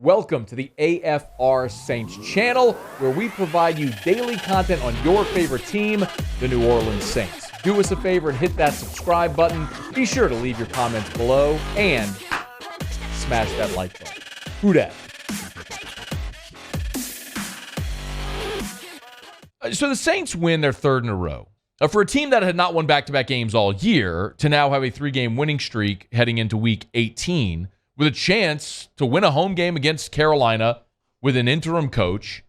Welcome to the AFR Saints channel, where we provide you daily content on your favorite team, the New Orleans Saints. Do us a favor and hit that subscribe button. Be sure to leave your comments below and smash that like button. Who dat? So the Saints win their third in a row. For a team that had not won back-to-back games all year, to now have a 3-game winning streak heading into Week 18, with a chance to win a home game against Carolina with an interim coach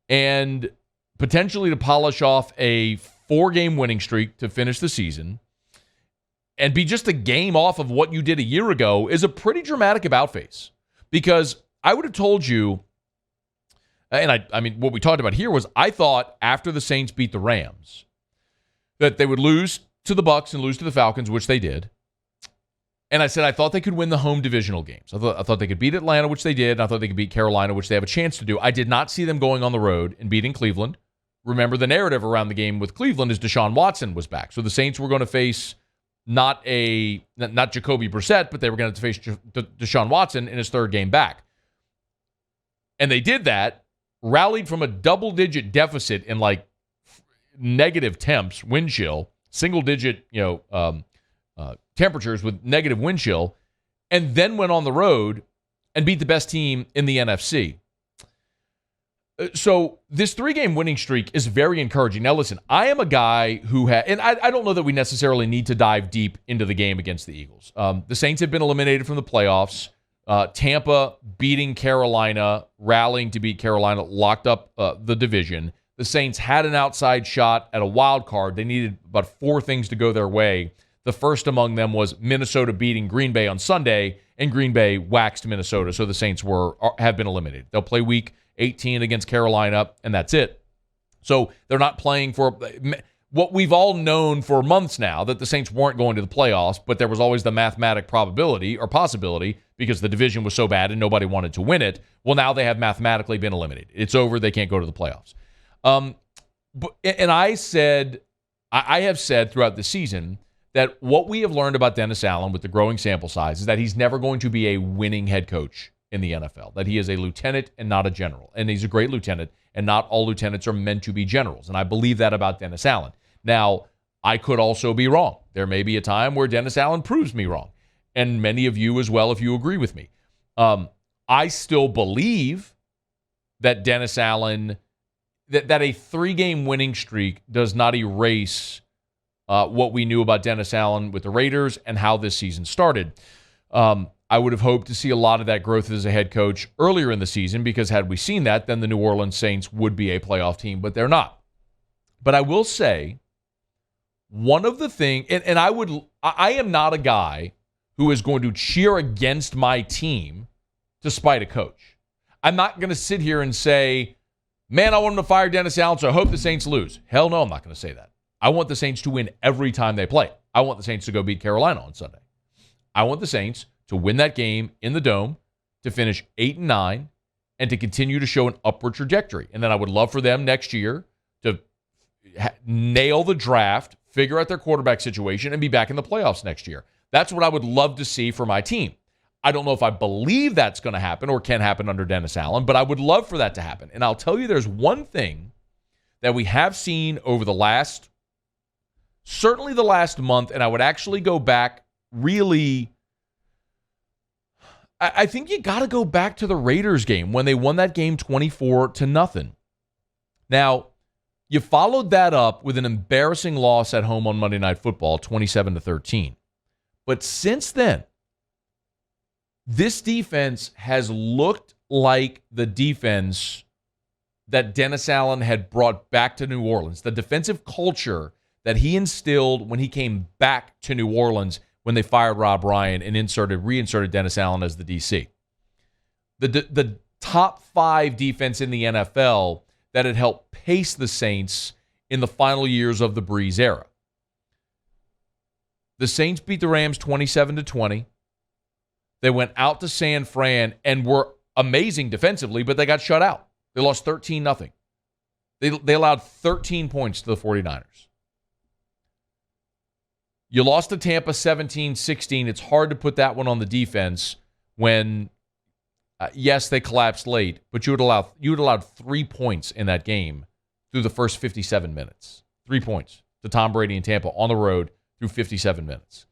and potentially to polish off a 4-game winning streak to finish the season and be just a game off of what you did a year ago is a pretty dramatic about-face. Because I would have told you, and I mean, what we talked about here was I thought after the Saints beat the Rams that they would lose to the Bucs and lose to the Falcons, which they did. And I said I thought they could win the home divisional games. I thought they could beat Atlanta, which they did. And I thought they could beat Carolina, which they have a chance to do. I did not see them going on the road and beating Cleveland. Remember, the narrative around the game with Cleveland is Deshaun Watson was back. So the Saints were going to face not Jacoby Brissett, but they were going to face Deshaun Watson in his third game back. And they did that, rallied from a double-digit deficit in like negative temps, wind chill, single-digit, temperatures with negative wind chill, and then went on the road and beat the best team in the NFC. So this 3-game winning streak is very encouraging. Now, listen, I am a guy who and I don't know that we necessarily need to dive deep into the game against the Eagles. The Saints have been eliminated from the playoffs. Tampa beating Carolina, rallying to beat Carolina, locked up the division. The Saints had an outside shot at a wild card. They needed about 4 things to go their way. The first among them was Minnesota beating Green Bay on Sunday, and Green Bay waxed Minnesota, so the Saints have been eliminated. They'll play Week 18 against Carolina, and that's it. So they're not playing for what we've all known for months now, that the Saints weren't going to the playoffs, but there was always the mathematic probability or possibility because the division was so bad and nobody wanted to win it. Well, now they have mathematically been eliminated. It's over. They can't go to the playoffs. And I have said throughout the season that what we have learned about Dennis Allen with the growing sample size is that he's never going to be a winning head coach in the NFL, that he is a lieutenant and not a general. And he's a great lieutenant, and not all lieutenants are meant to be generals. And I believe that about Dennis Allen. Now, I could also be wrong. There may be a time where Dennis Allen proves me wrong, and many of you as well if you agree with me. I still believe that Dennis Allen, that a 3-game winning streak does not erase what we knew about Dennis Allen with the Raiders and how this season started. I would have hoped to see a lot of that growth as a head coach earlier in the season, because had we seen that, then the New Orleans Saints would be a playoff team, but they're not. But I will say, one of the things, and I am not a guy who is going to cheer against my team to spite a coach. I'm not going to sit here and say, man, I want him to fire Dennis Allen, so I hope the Saints lose. Hell no, I'm not going to say that. I want the Saints to win every time they play. I want the Saints to go beat Carolina on Sunday. I want the Saints to win that game in the Dome, to finish 8-9, and to continue to show an upward trajectory. And then I would love for them next year to nail the draft, figure out their quarterback situation, and be back in the playoffs next year. That's what I would love to see for my team. I don't know if I believe that's going to happen or can happen under Dennis Allen, but I would love for that to happen. And I'll tell you, there's one thing that we have seen over certainly the last month, and I would actually go back really, I think you got to go back to the Raiders game when they won that game 24-0. Now, you followed that up with an embarrassing loss at home on Monday Night Football, 27-13. But since then, this defense has looked like the defense that Dennis Allen had brought back to New Orleans, the defensive culture that he instilled when he came back to New Orleans when they fired Rob Ryan and reinserted Dennis Allen as the DC. The top 5 defense in the NFL that had helped pace the Saints in the final years of the Breeze era. The Saints beat the Rams 27-20. They went out to San Fran and were amazing defensively, but they got shut out. They lost 13-0. They allowed 13 points to the 49ers. You lost to Tampa 17-16. It's hard to put that one on the defense when Yes, they collapsed late, but you had allowed 3 points in that game through the first 57 minutes. 3 points to Tom Brady and Tampa on the road through 57 minutes.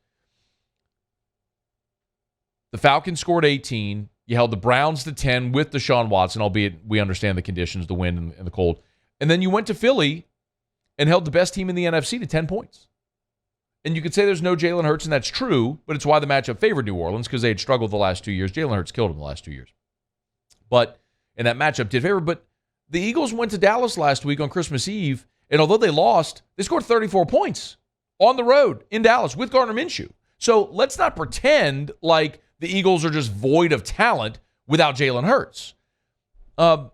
The Falcons scored 18. You held the Browns to 10 with Deshaun Watson, albeit we understand the conditions, the wind and the cold. And then you went to Philly and held the best team in the NFC to 10 points. And you could say there's no Jalen Hurts, and that's true, but it's why the matchup favored New Orleans, because they had struggled the last 2 years. Jalen Hurts killed them the last 2 years. And that matchup did favor. But the Eagles went to Dallas last week on Christmas Eve, and although they lost, they scored 34 points on the road in Dallas with Gardner Minshew. So let's not pretend like the Eagles are just void of talent without Jalen Hurts. And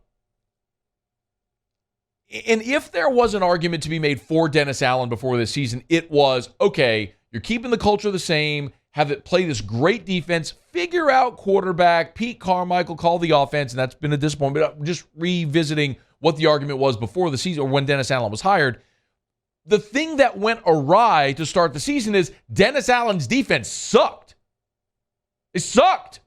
if there was an argument to be made for Dennis Allen before this season, it was, okay, you're keeping the culture the same, have it play this great defense, figure out quarterback, Pete Carmichael, call the offense, and that's been a disappointment. But just revisiting what the argument was before the season or when Dennis Allen was hired, the thing that went awry to start the season is Dennis Allen's defense sucked. It sucked.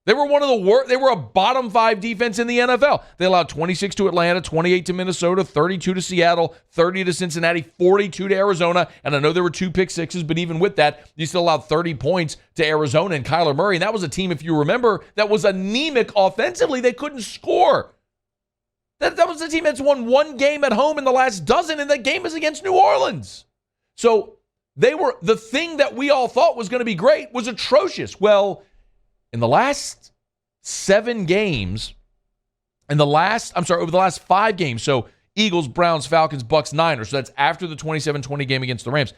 They were one of the worst. They were a bottom 5 defense in the NFL. They allowed 26 to Atlanta, 28 to Minnesota, 32 to Seattle, 30 to Cincinnati, 42 to Arizona. And I know there were 2 pick sixes, but even with that, you still allowed 30 points to Arizona and Kyler Murray. And that was a team, if you remember, that was anemic offensively. They couldn't score. That was the team that's won 1 game at home in the last dozen, and that game is against New Orleans. So they were, the thing that we all thought was going to be great was atrocious. Well, in the last 7 games, over the last 5 games, so Eagles, Browns, Falcons, Bucks, Niners, so that's after the 27-20 game against the Rams,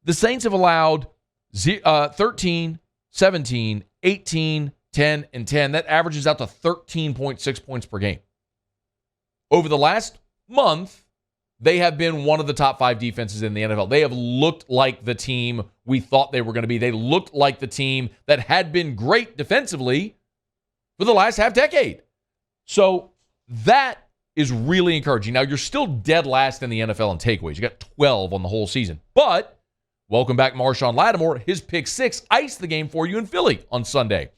the Saints have allowed 13, 17, 18, 10, and 10. That averages out to 13.6 points per game. Over the last month, they have been one of the top 5 defenses in the NFL. They have looked like the team we thought they were going to be. They looked like the team that had been great defensively for the last half decade. So that is really encouraging. Now, you're still dead last in the NFL in takeaways. You got 12 on the whole season. But welcome back, Marshawn Lattimore. His pick 6 iced the game for you in Philly on Sunday.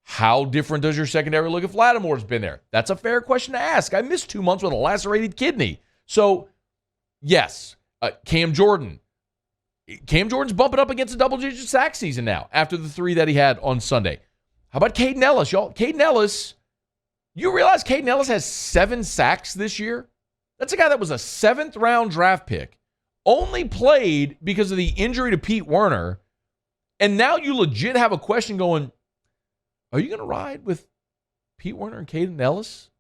How different does your secondary look if Lattimore's been there? That's a fair question to ask. I missed 2 months with a lacerated kidney. So, yes, Cam Jordan's bumping up against a double-digit sack season now after the 3 that he had on Sunday. How about Caden Ellis, y'all? Caden Ellis, you realize Caden Ellis has 7 sacks this year? That's a guy that was a 7th-round draft pick, only played because of the injury to Pete Werner, and now you legit have a question going, are you going to ride with Pete Werner and Caden Ellis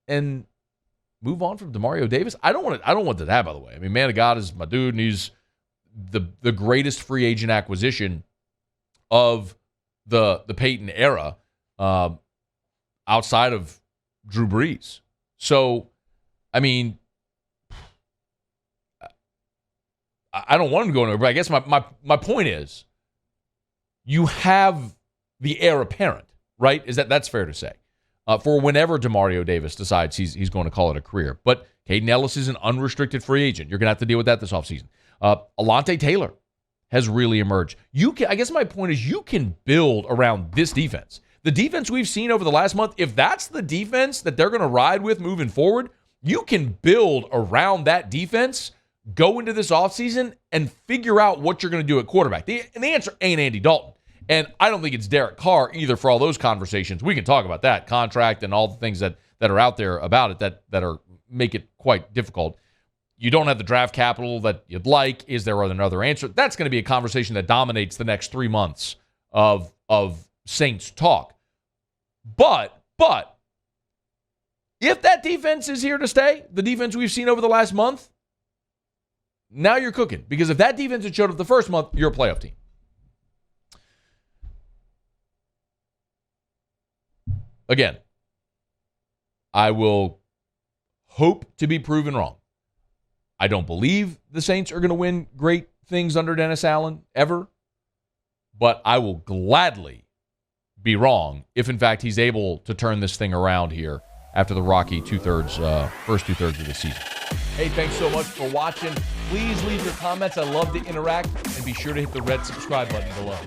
and move on from Demario Davis? I don't want that, by the way. I mean, man of God is my dude, and he's the greatest free agent acquisition of the Peyton era outside of Drew Brees. So, I mean, I don't want him to go anywhere, but I guess my point is you have the heir apparent, right? That's fair to say. For whenever Demario Davis decides he's going to call it a career. But Caden Ellis is an unrestricted free agent. You're going to have to deal with that this offseason. Alontae Taylor has really emerged. I guess my point is you can build around this defense. The defense we've seen over the last month, if that's the defense that they're going to ride with moving forward, you can build around that defense, go into this offseason, and figure out what you're going to do at quarterback. And the answer ain't Andy Dalton. And I don't think it's Derek Carr either for all those conversations. We can talk about that, contract and all the things that are out there about it that make it quite difficult. You don't have the draft capital that you'd like. Is there another answer? That's going to be a conversation that dominates the next 3 months of Saints talk. But if that defense is here to stay, the defense we've seen over the last month, now you're cooking. Because if that defense had showed up the first month, you're a playoff team. Again, I will hope to be proven wrong. I don't believe the Saints are going to win great things under Dennis Allen ever, but I will gladly be wrong if, in fact, he's able to turn this thing around here after the rocky first two-thirds of the season. Hey, thanks so much for watching. Please leave your comments. I love to interact, and be sure to hit the red subscribe button below.